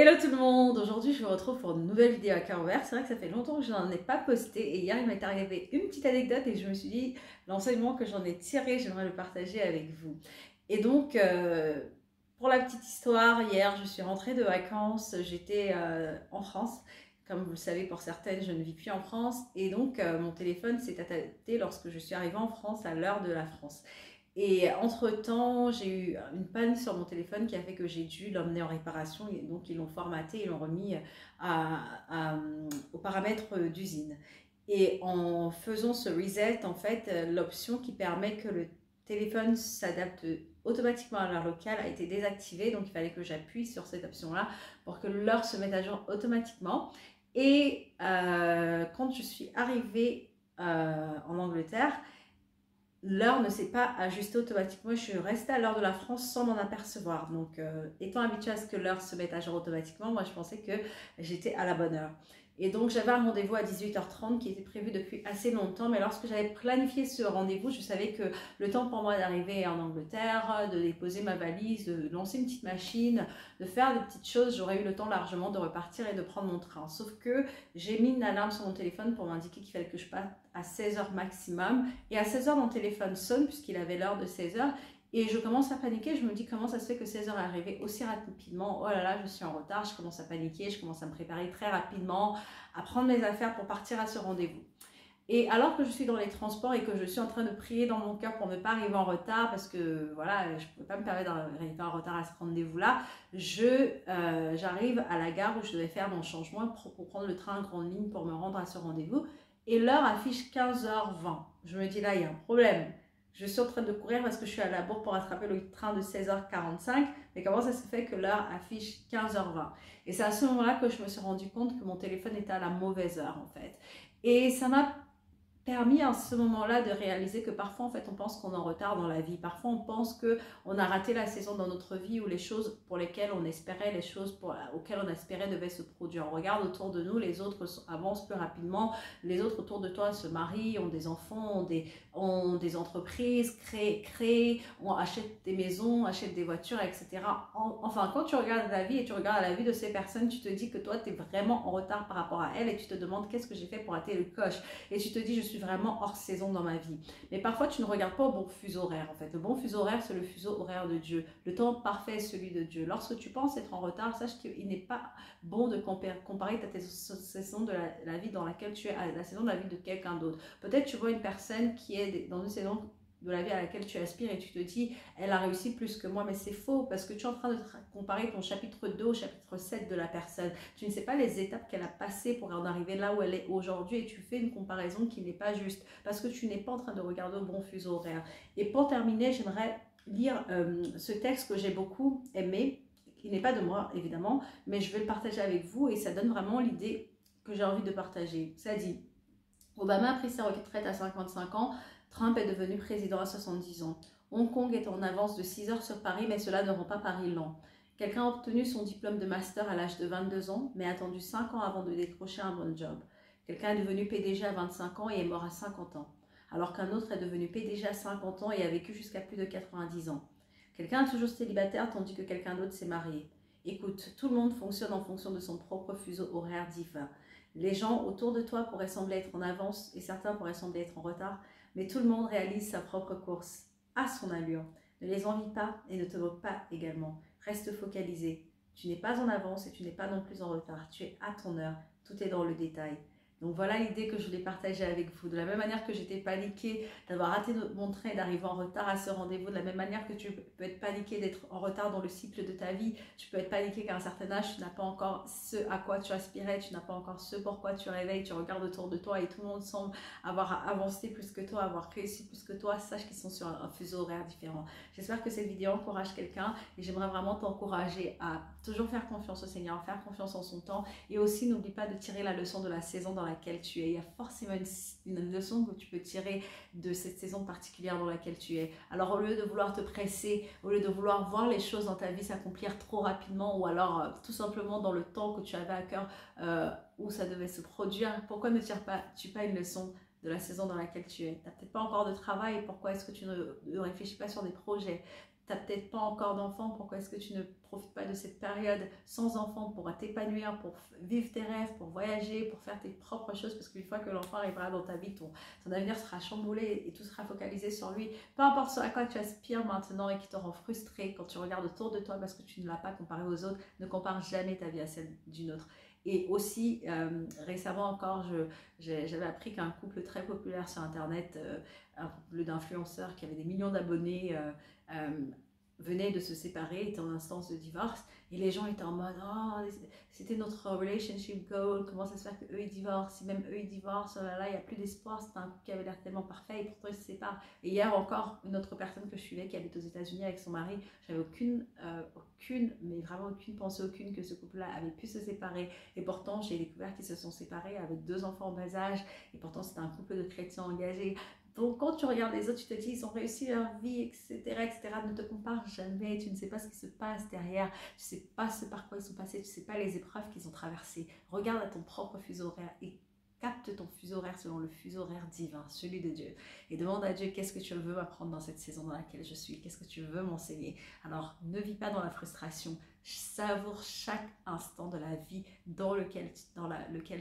Hello tout le monde, aujourd'hui je vous retrouve pour une nouvelle vidéo à cœur ouvert. C'est vrai que ça fait longtemps que je n'en ai pas posté et hier il m'est arrivé une petite anecdote et je me suis dit l'enseignement que j'en ai tiré, j'aimerais le partager avec vous. Et donc pour la petite histoire, hier je suis rentrée de vacances, j'étais en France. Comme vous le savez, pour certaines, je ne vis plus en France et donc mon téléphone s'est adapté lorsque je suis arrivée en France à l'heure de la France. Et entre-temps, j'ai eu une panne sur mon téléphone qui a fait que j'ai dû l'emmener en réparation. Et donc, ils l'ont formaté, ils l'ont remis aux paramètres d'usine. Et en faisant ce reset, en fait, l'option qui permet que le téléphone s'adapte automatiquement à l'heure locale a été désactivée. Donc, il fallait que j'appuie sur cette option-là pour que l'heure se mette à jour automatiquement. Et quand je suis arrivée en Angleterre, l'heure ne s'est pas ajustée automatiquement. Je suis restée à l'heure de la France sans m'en apercevoir. Donc, étant habituée à ce que l'heure se mette à jour automatiquement, moi, je pensais que j'étais à la bonne heure. Et donc, j'avais un rendez-vous à 18h30 qui était prévu depuis assez longtemps. Mais lorsque j'avais planifié ce rendez-vous, je savais que le temps pour moi d'arriver en Angleterre, de déposer ma valise, de lancer une petite machine, de faire des petites choses, j'aurais eu le temps largement de repartir et de prendre mon train. Sauf que j'ai mis une alarme sur mon téléphone pour m'indiquer qu'il fallait que je parte à 16h maximum. Et à 16h, mon téléphone sonne puisqu'il avait l'heure de 16h. Et je commence à paniquer, je me dis comment ça se fait que 16h est arrivé aussi rapidement. Oh là là, je suis en retard, je commence à paniquer, je commence à me préparer très rapidement, à prendre mes affaires pour partir à ce rendez-vous. Et alors que je suis dans les transports et que je suis en train de prier dans mon cœur pour ne pas arriver en retard, parce que voilà, je ne pouvais pas me permettre d'arriver en retard à ce rendez-vous-là, j'arrive à la gare où je devais faire mon changement pour prendre le train en grande ligne pour me rendre à ce rendez-vous. Et l'heure affiche 15h20. Je me dis là, il y a un problème. Je suis en train de courir parce que je suis à la bourre pour attraper le train de 16h45. Mais comment ça se fait que l'heure affiche 15h20? Et c'est à ce moment-là que je me suis rendu compte que mon téléphone était à la mauvaise heure en fait. Et ça m'a permis à ce moment-là de réaliser que parfois en fait on pense qu'on est en retard dans la vie, parfois on pense qu'on a raté la saison dans notre vie où les choses pour lesquelles on espérait, les choses auxquelles on espérait devaient se produire. On regarde autour de nous, les autres avancent plus rapidement, les autres autour de toi se marient, ont des enfants, ont des entreprises, créent, achètent des maisons, achètent des voitures, etc. Enfin, quand tu regardes la vie et tu regardes la vie de ces personnes, tu te dis que toi tu es vraiment en retard par rapport à elles et tu te demandes qu'est-ce que j'ai fait pour rater le coche, et tu te dis je suis vraiment hors saison dans ma vie. Mais parfois tu ne regardes pas au bon fuseau horaire en fait. Le bon fuseau horaire, c'est le fuseau horaire de Dieu. Le temps parfait est celui de Dieu. Lorsque tu penses être en retard, sache qu'il n'est pas bon de comparer ta saison de la vie dans laquelle tu es à la saison de la vie de quelqu'un d'autre. Peut-être tu vois une personne qui est dans une saison de la vie à laquelle tu aspires et tu te dis elle a réussi plus que moi, mais c'est faux parce que tu es en train de comparer ton chapitre 2 au chapitre 7 de la personne. Tu ne sais pas les étapes qu'elle a passées pour en arriver là où elle est aujourd'hui et tu fais une comparaison qui n'est pas juste parce que tu n'es pas en train de regarder au bon fuseau horaire. Et pour terminer, j'aimerais lire ce texte que j'ai beaucoup aimé, qui n'est pas de moi évidemment, mais je vais le partager avec vous et ça donne vraiment l'idée que j'ai envie de partager. Ça dit: Obama a pris sa retraite à 55 ans, Trump est devenu président à 70 ans. Hong Kong est en avance de 6 heures sur Paris, mais cela ne rend pas Paris lent. Quelqu'un a obtenu son diplôme de master à l'âge de 22 ans, mais a attendu 5 ans avant de décrocher un bon job. Quelqu'un est devenu PDG à 25 ans et est mort à 50 ans, alors qu'un autre est devenu PDG à 50 ans et a vécu jusqu'à plus de 90 ans. Quelqu'un est toujours célibataire tandis que quelqu'un d'autre s'est marié. Écoute, tout le monde fonctionne en fonction de son propre fuseau horaire divin. Les gens autour de toi pourraient sembler être en avance et certains pourraient sembler être en retard, mais tout le monde réalise sa propre course, à son allure. Ne les envie pas et ne te moque pas également. Reste focalisé. Tu n'es pas en avance et tu n'es pas non plus en retard. Tu es à ton heure. Tout est dans le détail. Donc voilà l'idée que je voulais partager avec vous. De la même manière que j'étais paniquée d'avoir raté mon train et d'arriver en retard à ce rendez-vous, de la même manière que tu peux être paniquée d'être en retard dans le cycle de ta vie, tu peux être paniquée qu'à un certain âge, tu n'as pas encore ce à quoi tu aspirais, tu n'as pas encore ce pourquoi tu réveilles, tu regardes autour de toi et tout le monde semble avoir avancé plus que toi, avoir réussi plus que toi. Sache qu'ils sont sur un fuseau horaire différent. J'espère que cette vidéo encourage quelqu'un et j'aimerais vraiment t'encourager à toujours faire confiance au Seigneur, faire confiance en son temps et aussi n'oublie pas de tirer la leçon de la saison dans laquelle tu es. Il y a forcément une leçon que tu peux tirer de cette saison particulière dans laquelle tu es. Alors au lieu de vouloir te presser, au lieu de vouloir voir les choses dans ta vie s'accomplir trop rapidement ou alors tout simplement dans le temps que tu avais à cœur où ça devait se produire, pourquoi ne tires-tu pas une leçon de la saison dans laquelle tu es? Tu n'as peut-être pas encore de travail, pourquoi est-ce que tu ne réfléchis pas sur des projets? tu n'as peut-être pas encore d'enfant, pourquoi est-ce que tu ne profites pas de cette période sans enfant pour t'épanouir, pour vivre tes rêves, pour voyager, pour faire tes propres choses, parce qu'une fois que l'enfant arrivera dans ta vie, ton avenir sera chamboulé et tout sera focalisé sur lui. Peu importe ce à quoi tu aspires maintenant et qui te rend frustré quand tu regardes autour de toi parce que tu ne l'as pas comparé aux autres, ne compare jamais ta vie à celle d'une autre. Et aussi, récemment encore, j'avais appris qu'un couple très populaire sur Internet, un couple d'influenceurs qui avait des millions d'abonnés, venait de se séparer, était en instance de divorce, et les gens étaient en mode « Oh, c'était notre relationship goal, comment ça se fait qu'eux ils divorcent, si même eux ils divorcent, oh là là, il n'y a plus d'espoir, c'était un couple qui avait l'air tellement parfait, et pourtant ils se séparent. » Et hier encore, une autre personne que je suivais qui habite aux États-Unis avec son mari, j'avais mais vraiment aucune pensée, aucune que ce couple-là avait pu se séparer, et pourtant j'ai découvert qu'ils se sont séparés avec 2 enfants en bas âge, et pourtant c'était un couple de chrétiens engagés. Donc, quand tu regardes les autres, tu te dis, ils ont réussi leur vie, etc., etc. Ne te compare jamais. Tu ne sais pas ce qui se passe derrière. Tu ne sais pas ce par quoi ils sont passés. Tu ne sais pas les épreuves qu'ils ont traversées. Regarde à ton propre fuseau horaire et capte ton fuseau horaire selon le fuseau horaire divin, celui de Dieu. Et demande à Dieu, qu'est-ce que tu veux m'apprendre dans cette saison dans laquelle je suis? Qu'est-ce que tu veux m'enseigner? Alors, ne vis pas dans la frustration. Savoure chaque instant de la vie dans lequel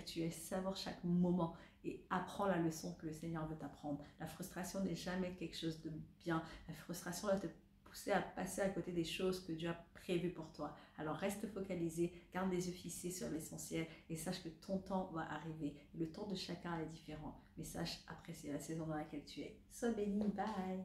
tu es. Savoure chaque moment. Et apprends la leçon que le Seigneur veut t'apprendre. La frustration n'est jamais quelque chose de bien. La frustration va te pousser à passer à côté des choses que Dieu a prévues pour toi. Alors reste focalisé, garde les yeux fixés sur l'essentiel et sache que ton temps va arriver. Le temps de chacun est différent, mais sache apprécier la saison dans laquelle tu es. Sois béni, bye!